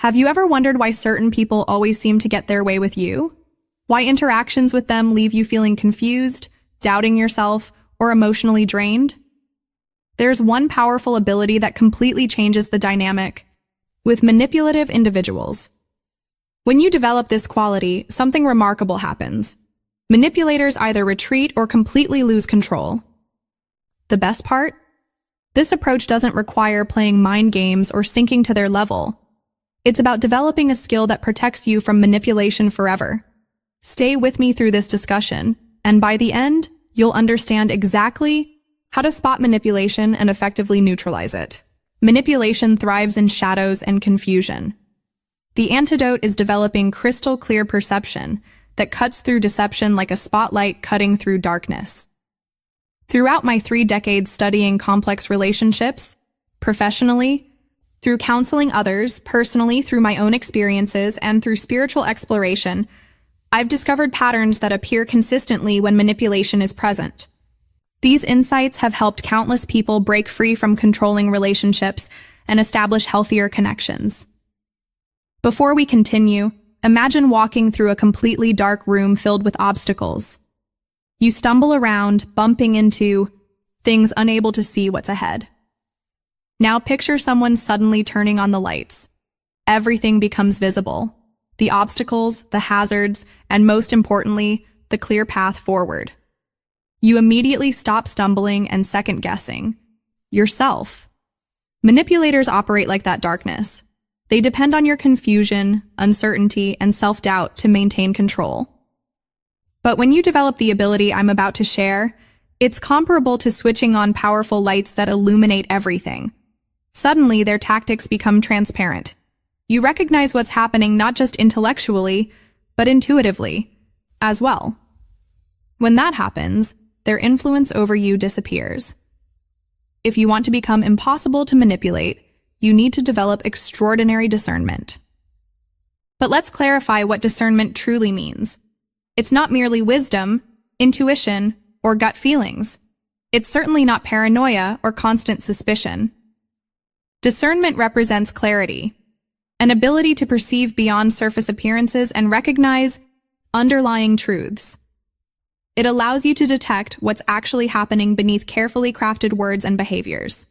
Have you ever wondered why certain people always seem to get their way with you? Why interactions with them leave you feeling confused, doubting yourself, or emotionally drained? There's one powerful ability that completely changes the dynamic with manipulative individuals. When you develop this quality, something remarkable happens. Manipulators either retreat or completely lose control. The best part? This approach doesn't require playing mind games or sinking to their level. It's about developing a skill that protects you from manipulation forever. Stay with me through this discussion, and by the end, you'll understand exactly how to spot manipulation and effectively neutralize it. Manipulation thrives in shadows and confusion. The antidote is developing crystal clear perception that cuts through deception like a spotlight cutting through darkness. Throughout my 3 decades studying complex relationships, professionally, through counseling others, personally through my own experiences, and through spiritual exploration, I've discovered patterns that appear consistently when manipulation is present. These insights have helped countless people break free from controlling relationships and establish healthier connections. Before we continue, imagine walking through a completely dark room filled with obstacles. You stumble around, bumping into things, unable to see what's ahead. Now picture someone suddenly turning on the lights. Everything becomes visible. The obstacles, the hazards, and most importantly, the clear path forward. You immediately stop stumbling and second-guessing yourself. Manipulators operate like that darkness. They depend on your confusion, uncertainty, and self-doubt to maintain control. But when you develop the ability I'm about to share, it's comparable to switching on powerful lights that illuminate everything. Suddenly, their tactics become transparent. You recognize what's happening not just intellectually, but intuitively as well. When that happens, their influence over you disappears. If you want to become impossible to manipulate, you need to develop extraordinary discernment. But let's clarify what discernment truly means. It's not merely wisdom, intuition, or gut feelings. It's certainly not paranoia or constant suspicion. Discernment represents clarity, an ability to perceive beyond surface appearances and recognize underlying truths. It allows you to detect what's actually happening beneath carefully crafted words and behaviors.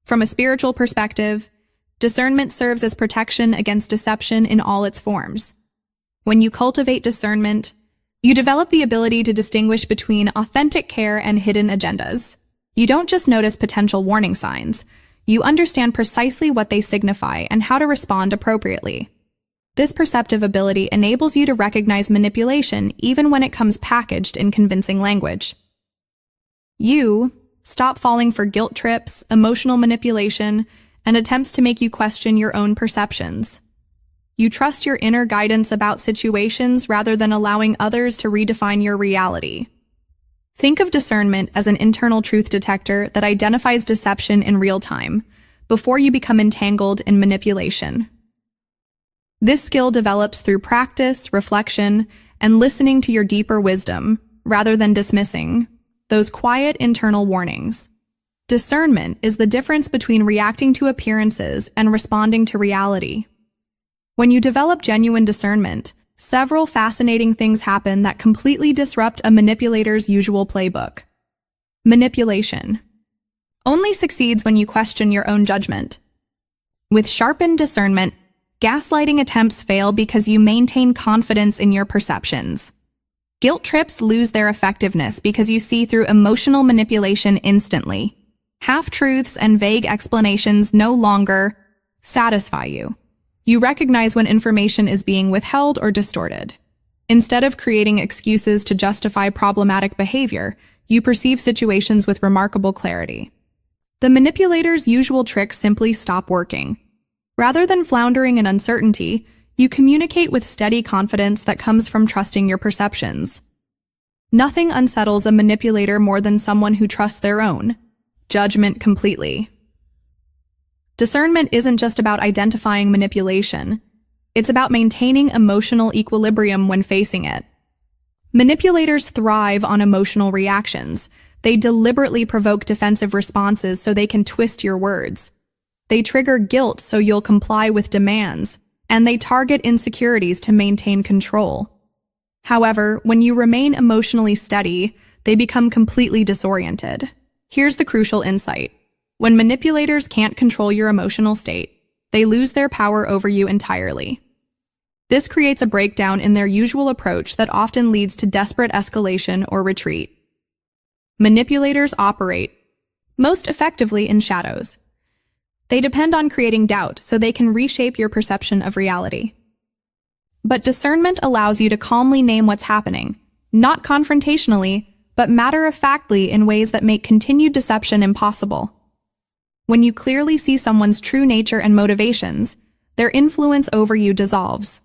From a spiritual perspective, discernment serves as protection against deception in all its forms. When you cultivate discernment, you develop the ability to distinguish between authentic care and hidden agendas. You don't just notice potential warning signs. You understand precisely what they signify and how to respond appropriately. This perceptive ability enables you to recognize manipulation even when it comes packaged in convincing language. You stop falling for guilt trips, emotional manipulation, and attempts to make you question your own perceptions. You trust your inner guidance about situations rather than allowing others to redefine your reality. Think of discernment as an internal truth detector that identifies deception in real time, before you become entangled in manipulation. This skill develops through practice, reflection, and listening to your deeper wisdom, rather than dismissing those quiet internal warnings. Discernment is the difference between reacting to appearances and responding to reality. When you develop genuine discernment, several fascinating things happen that completely disrupt a manipulator's usual playbook. Manipulation only succeeds when you question your own judgment. With sharpened discernment, gaslighting attempts fail because you maintain confidence in your perceptions. Guilt trips lose their effectiveness because you see through emotional manipulation instantly. Half-truths and vague explanations no longer satisfy you. You recognize when information is being withheld or distorted. Instead of creating excuses to justify problematic behavior, you perceive situations with remarkable clarity. The manipulator's usual tricks simply stop working. Rather than floundering in uncertainty, you communicate with steady confidence that comes from trusting your perceptions. Nothing unsettles a manipulator more than someone who trusts their own judgment completely. Discernment isn't just about identifying manipulation. It's about maintaining emotional equilibrium when facing it. Manipulators thrive on emotional reactions. They deliberately provoke defensive responses so they can twist your words. They trigger guilt so you'll comply with demands, and they target insecurities to maintain control. However, when you remain emotionally steady, they become completely disoriented. Here's the crucial insight. When manipulators can't control your emotional state, they lose their power over you entirely. This creates a breakdown in their usual approach that often leads to desperate escalation or retreat. Manipulators operate most effectively in shadows. They depend on creating doubt so they can reshape your perception of reality. But discernment allows you to calmly name what's happening, not confrontationally, but matter-of-factly in ways that make continued deception impossible. When you clearly see someone's true nature and motivations, their influence over you dissolves.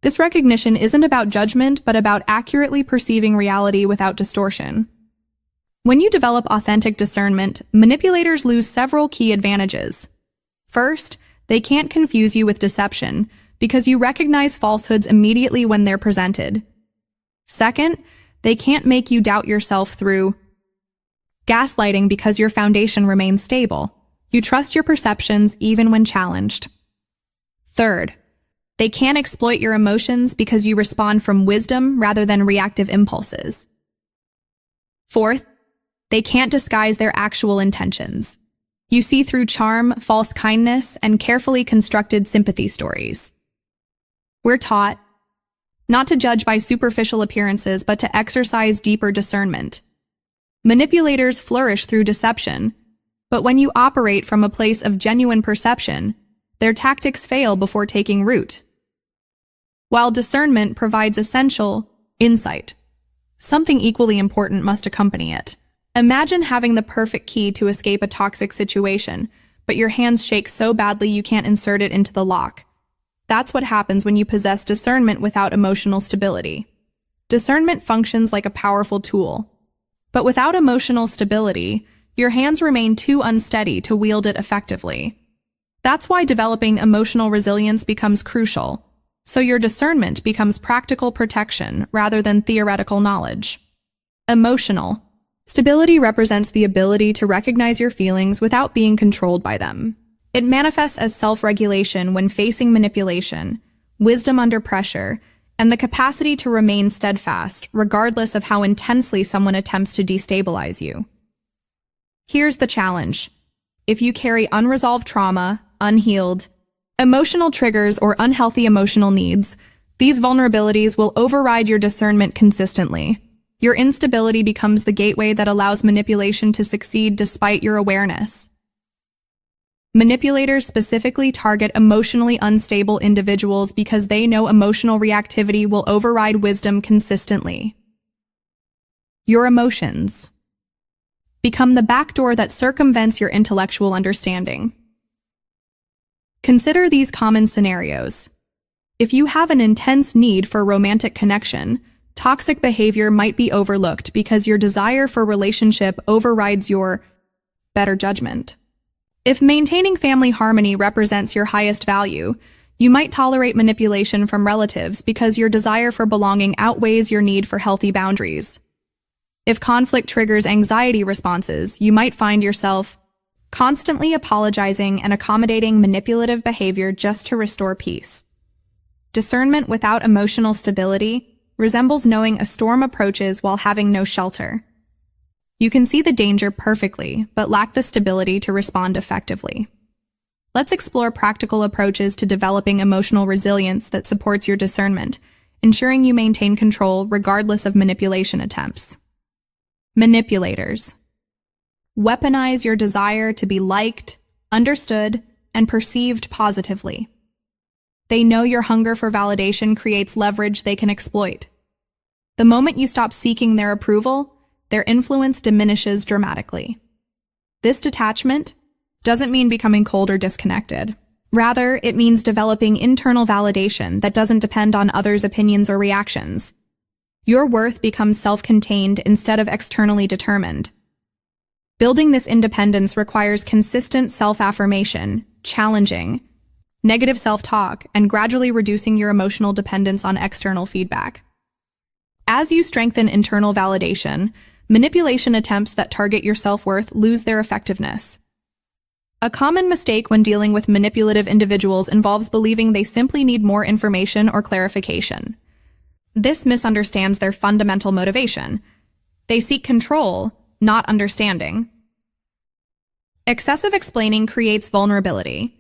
This recognition isn't about judgment, but about accurately perceiving reality without distortion. When you develop authentic discernment, manipulators lose several key advantages. First, they can't confuse you with deception because you recognize falsehoods immediately when they're presented. Second, they can't make you doubt yourself through gaslighting because your foundation remains stable. You trust your perceptions even when challenged. Third, they can't exploit your emotions because you respond from wisdom rather than reactive impulses. Fourth, they can't disguise their actual intentions. You see through charm, false kindness, and carefully constructed sympathy stories. We're taught not to judge by superficial appearances, but to exercise deeper discernment. Manipulators flourish through deception, but when you operate from a place of genuine perception, their tactics fail before taking root. While discernment provides essential insight, something equally important must accompany it. Imagine having the perfect key to escape a toxic situation, but your hands shake so badly you can't insert it into the lock. That's what happens when you possess discernment without emotional stability. Discernment functions like a powerful tool, but without emotional stability, your hands remain too unsteady to wield it effectively. That's why developing emotional resilience becomes crucial, so your discernment becomes practical protection rather than theoretical knowledge. Emotional stability represents the ability to recognize your feelings without being controlled by them. It manifests as self-regulation when facing manipulation, wisdom under pressure, and the capacity to remain steadfast regardless of how intensely someone attempts to destabilize you. Here's the challenge. If you carry unresolved trauma, unhealed emotional triggers, or unhealthy emotional needs, these vulnerabilities will override your discernment consistently. Your instability becomes the gateway that allows manipulation to succeed despite your awareness. Manipulators specifically target emotionally unstable individuals because they know emotional reactivity will override wisdom consistently. Your emotions become the backdoor that circumvents your intellectual understanding. Consider these common scenarios. If you have an intense need for romantic connection, toxic behavior might be overlooked because your desire for relationship overrides your better judgment. If maintaining family harmony represents your highest value, you might tolerate manipulation from relatives because your desire for belonging outweighs your need for healthy boundaries. If conflict triggers anxiety responses, you might find yourself constantly apologizing and accommodating manipulative behavior just to restore peace. Discernment without emotional stability resembles knowing a storm approaches while having no shelter. You can see the danger perfectly, but lack the stability to respond effectively. Let's explore practical approaches to developing emotional resilience that supports your discernment, ensuring you maintain control regardless of manipulation attempts. Manipulators weaponize your desire to be liked, understood, and perceived positively. They know your hunger for validation creates leverage they can exploit. The moment you stop seeking their approval, their influence diminishes dramatically. This detachment doesn't mean becoming cold or disconnected. Rather, it means developing internal validation that doesn't depend on others' opinions or reactions. Your worth becomes self-contained instead of externally determined. Building this independence requires consistent self-affirmation, challenging negative self-talk, and gradually reducing your emotional dependence on external feedback. As you strengthen internal validation, manipulation attempts that target your self-worth lose their effectiveness. A common mistake when dealing with manipulative individuals involves believing they simply need more information or clarification. This misunderstands their fundamental motivation. They seek control, not understanding. Excessive explaining creates vulnerability.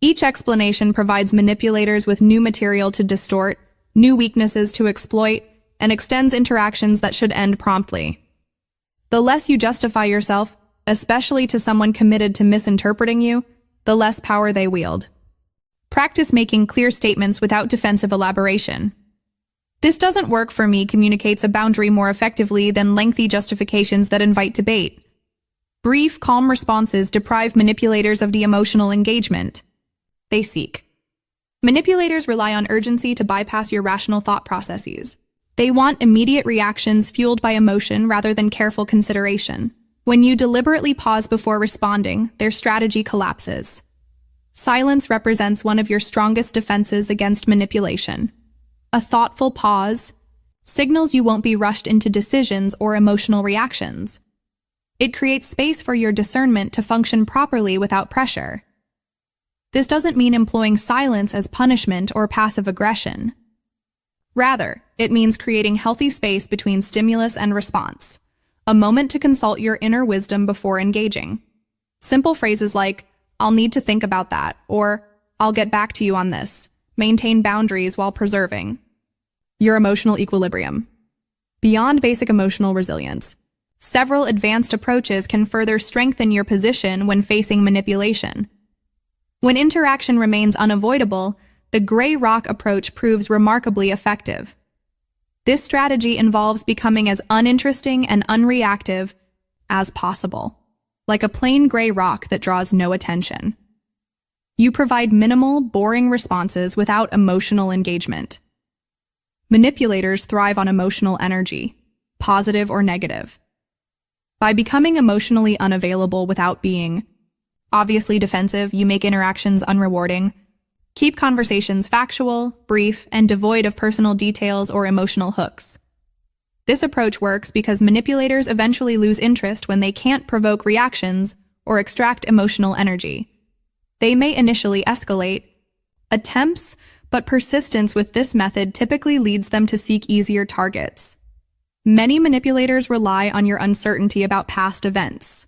Each explanation provides manipulators with new material to distort, new weaknesses to exploit, and extends interactions that should end promptly. The less you justify yourself, especially to someone committed to misinterpreting you, the less power they wield. Practice making clear statements without defensive elaboration. "This doesn't work for me" communicates a boundary more effectively than lengthy justifications that invite debate. Brief, calm responses deprive manipulators of the emotional engagement they seek. Manipulators rely on urgency to bypass your rational thought processes. They want immediate reactions fueled by emotion rather than careful consideration. When you deliberately pause before responding, their strategy collapses. Silence represents one of your strongest defenses against manipulation. A thoughtful pause signals you won't be rushed into decisions or emotional reactions. It creates space for your discernment to function properly without pressure. This doesn't mean employing silence as punishment or passive aggression. Rather, it means creating healthy space between stimulus and response, a moment to consult your inner wisdom before engaging. Simple phrases like, "I'll need to think about that," or "I'll get back to you on this," maintain boundaries while preserving your emotional equilibrium. Beyond basic emotional resilience, several advanced approaches can further strengthen your position when facing manipulation. When interaction remains unavoidable, the gray rock approach proves remarkably effective. This strategy involves becoming as uninteresting and unreactive as possible, like a plain gray rock that draws no attention. You provide minimal, boring responses without emotional engagement. Manipulators thrive on emotional energy, positive or negative. By becoming emotionally unavailable without being obviously defensive, you make interactions unrewarding. Keep conversations factual, brief, and devoid of personal details or emotional hooks. This approach works because manipulators eventually lose interest when they can't provoke reactions or extract emotional energy. They may initially escalate attempts, but persistence with this method typically leads them to seek easier targets. Many manipulators rely on your uncertainty about past events.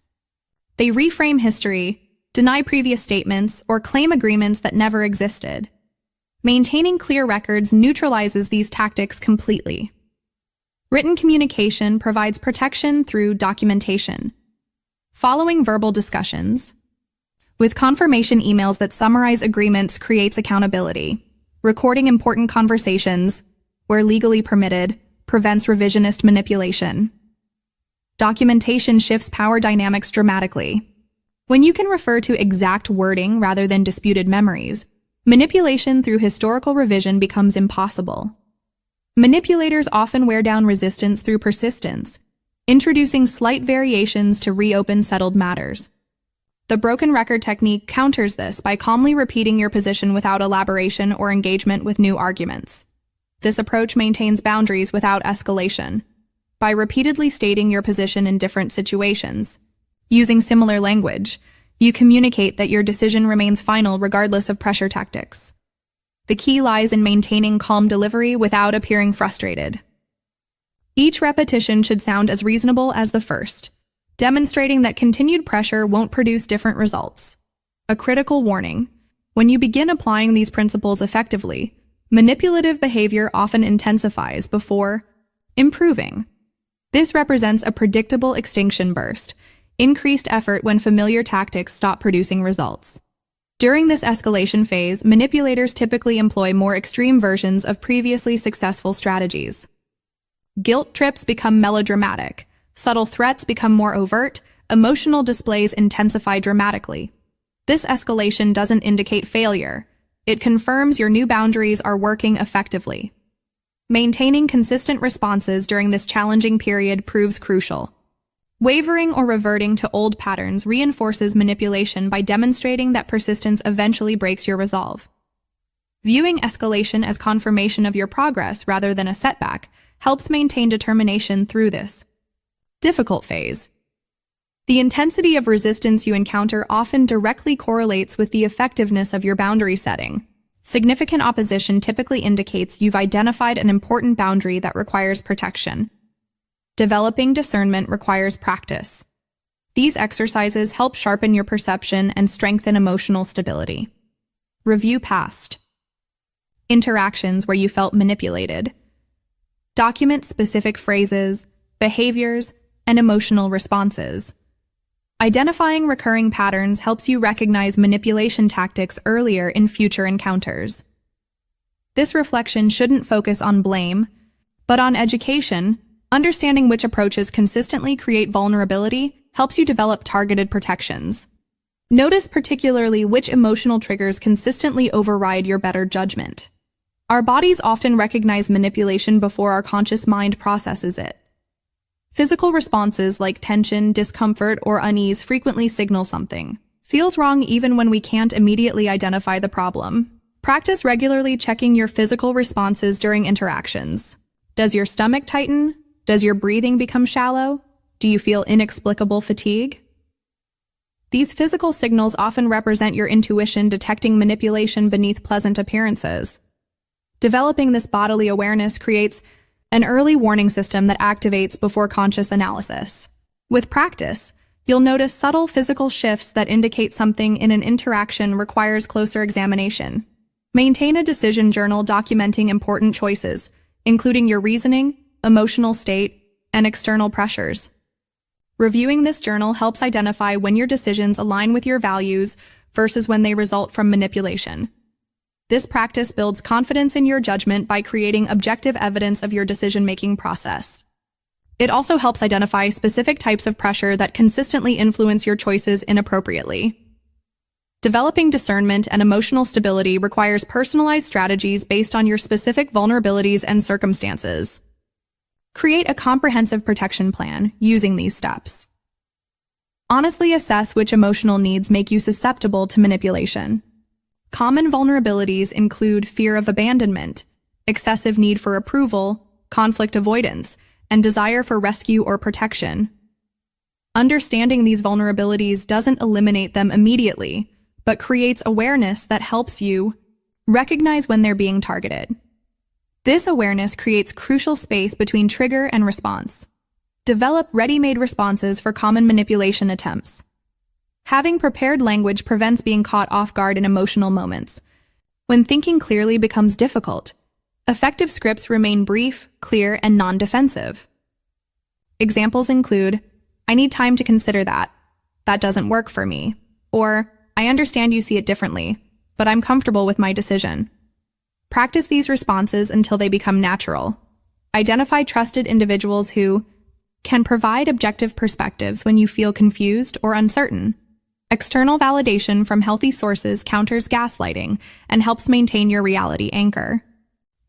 They reframe history, deny previous statements, or claim agreements that never existed. Maintaining clear records neutralizes these tactics completely. Written communication provides protection through documentation. Following verbal discussions, with confirmation emails that summarize agreements, creates accountability. Recording important conversations, where legally permitted, prevents revisionist manipulation. Documentation shifts power dynamics dramatically. When you can refer to exact wording rather than disputed memories, manipulation through historical revision becomes impossible. Manipulators often wear down resistance through persistence, introducing slight variations to reopen settled matters. The broken record technique counters this by calmly repeating your position without elaboration or engagement with new arguments. This approach maintains boundaries without escalation. By repeatedly stating your position in different situations, using similar language, you communicate that your decision remains final regardless of pressure tactics. The key lies in maintaining calm delivery without appearing frustrated. Each repetition should sound as reasonable as the first, demonstrating that continued pressure won't produce different results. A critical warning: when you begin applying these principles effectively, manipulative behavior often intensifies before improving. This represents a predictable extinction burst, increased effort when familiar tactics stop producing results. During this escalation phase, manipulators typically employ more extreme versions of previously successful strategies. Guilt trips become melodramatic, subtle threats become more overt, emotional displays intensify dramatically. This escalation doesn't indicate failure. It confirms your new boundaries are working effectively. Maintaining consistent responses during this challenging period proves crucial. Wavering or reverting to old patterns reinforces manipulation by demonstrating that persistence eventually breaks your resolve. Viewing escalation as confirmation of your progress rather than a setback helps maintain determination through this difficult phase. The intensity of resistance you encounter often directly correlates with the effectiveness of your boundary setting. Significant opposition typically indicates you've identified an important boundary that requires protection. Developing discernment requires practice. These exercises help sharpen your perception and strengthen emotional stability. Review past interactions where you felt manipulated. Document specific phrases, behaviors, and emotional responses. Identifying recurring patterns helps you recognize manipulation tactics earlier in future encounters. This reflection shouldn't focus on blame, but on education. Understanding which approaches consistently create vulnerability helps you develop targeted protections. Notice particularly which emotional triggers consistently override your better judgment. Our bodies often recognize manipulation before our conscious mind processes it. Physical responses like tension, discomfort, or unease frequently signal something feels wrong even when we can't immediately identify the problem. Practice regularly checking your physical responses during interactions. Does your stomach tighten? Does your breathing become shallow? Do you feel inexplicable fatigue? These physical signals often represent your intuition detecting manipulation beneath pleasant appearances. Developing this bodily awareness creates an early warning system that activates before conscious analysis. With practice, you'll notice subtle physical shifts that indicate something in an interaction requires closer examination. Maintain a decision journal documenting important choices, including your reasoning, emotional state, and external pressures. Reviewing this journal helps identify when your decisions align with your values versus when they result from manipulation. This practice builds confidence in your judgment by creating objective evidence of your decision-making process. It also helps identify specific types of pressure that consistently influence your choices inappropriately. Developing discernment and emotional stability requires personalized strategies based on your specific vulnerabilities and circumstances. Create a comprehensive protection plan using these steps. Honestly assess which emotional needs make you susceptible to manipulation. Common vulnerabilities include fear of abandonment, excessive need for approval, conflict avoidance, and desire for rescue or protection. Understanding these vulnerabilities doesn't eliminate them immediately, but creates awareness that helps you recognize when they're being targeted. This awareness creates crucial space between trigger and response. Develop ready-made responses for common manipulation attempts. Having prepared language prevents being caught off guard in emotional moments. When thinking clearly becomes difficult, effective scripts remain brief, clear, and non-defensive. Examples include, "I need time to consider that. That doesn't work for me." Or, "I understand you see it differently, but I'm comfortable with my decision." Practice these responses until they become natural. Identify trusted individuals who can provide objective perspectives when you feel confused or uncertain. External validation from healthy sources counters gaslighting and helps maintain your reality anchor.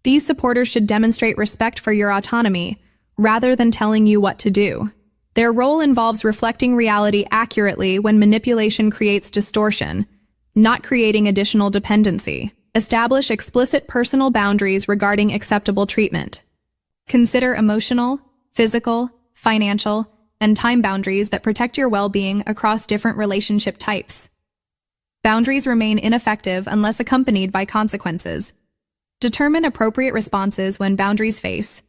These supporters should demonstrate respect for your autonomy rather than telling you what to do. Their role involves reflecting reality accurately when manipulation creates distortion, not creating additional dependency. Establish explicit personal boundaries regarding acceptable treatment. Consider emotional, physical, financial, and time boundaries that protect your well-being across different relationship types. Boundaries remain ineffective unless accompanied by consequences. Determine appropriate responses when boundaries face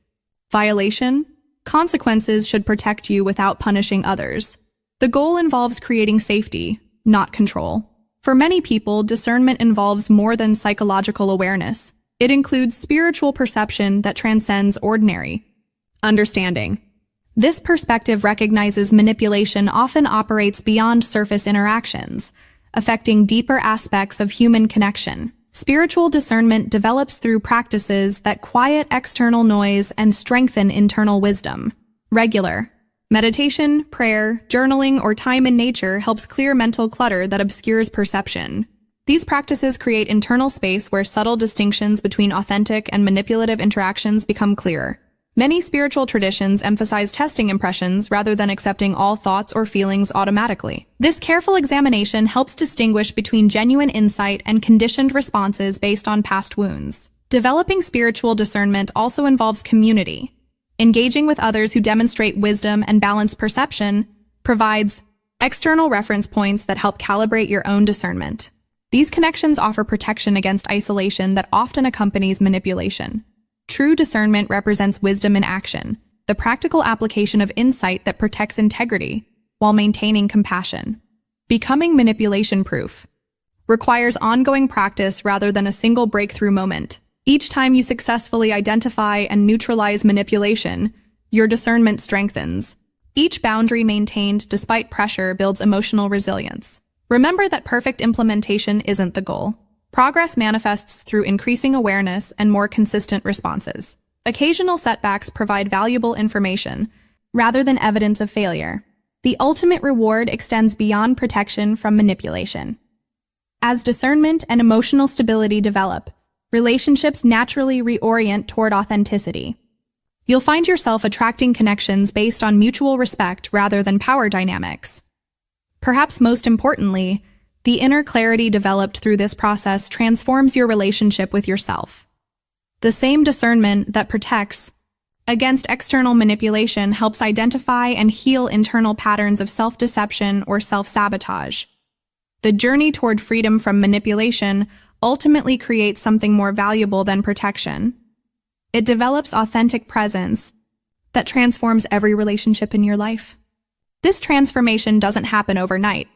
violation. Consequences should protect you without punishing others. The goal involves creating safety, not control. For many people, discernment involves more than psychological awareness. It includes spiritual perception that transcends ordinary understanding. This perspective recognizes manipulation often operates beyond surface interactions, affecting deeper aspects of human connection. Spiritual discernment develops through practices that quiet external noise and strengthen internal wisdom. Regular meditation, prayer, journaling, or time in nature helps clear mental clutter that obscures perception. These practices create internal space where subtle distinctions between authentic and manipulative interactions become clearer. Many spiritual traditions emphasize testing impressions rather than accepting all thoughts or feelings automatically. This careful examination helps distinguish between genuine insight and conditioned responses based on past wounds. Developing spiritual discernment also involves community. Engaging with others who demonstrate wisdom and balanced perception provides External reference points that help calibrate your own discernment. These connections offer protection against isolation that often accompanies manipulation. True discernment represents wisdom in action, the practical application of insight that protects integrity while maintaining compassion. Becoming manipulation-proof requires ongoing practice rather than a single breakthrough moment. Each time you successfully identify and neutralize manipulation, your discernment strengthens. Each boundary maintained despite pressure builds emotional resilience. Remember that perfect implementation isn't the goal. Progress manifests through increasing awareness and more consistent responses. Occasional setbacks provide valuable information, rather than evidence of failure. The ultimate reward extends beyond protection from manipulation. As discernment and emotional stability develop, relationships naturally reorient toward authenticity. You'll find yourself attracting connections based on mutual respect rather than power dynamics. Perhaps most importantly, the inner clarity developed through this process transforms your relationship with yourself. The same discernment that protects against external manipulation helps identify and heal internal patterns of self-deception or self-sabotage. The journey toward freedom from manipulation ultimately creates something more valuable than protection. It develops authentic presence that transforms every relationship in your life. This transformation doesn't happen overnight,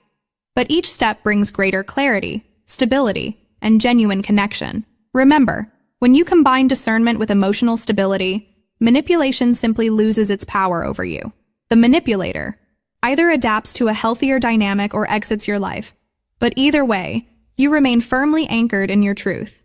but each step brings greater clarity, stability, and genuine connection. Remember, when you combine discernment with emotional stability, manipulation simply loses its power over you. The manipulator either adapts to a healthier dynamic or exits your life, but either way, you remain firmly anchored in your truth.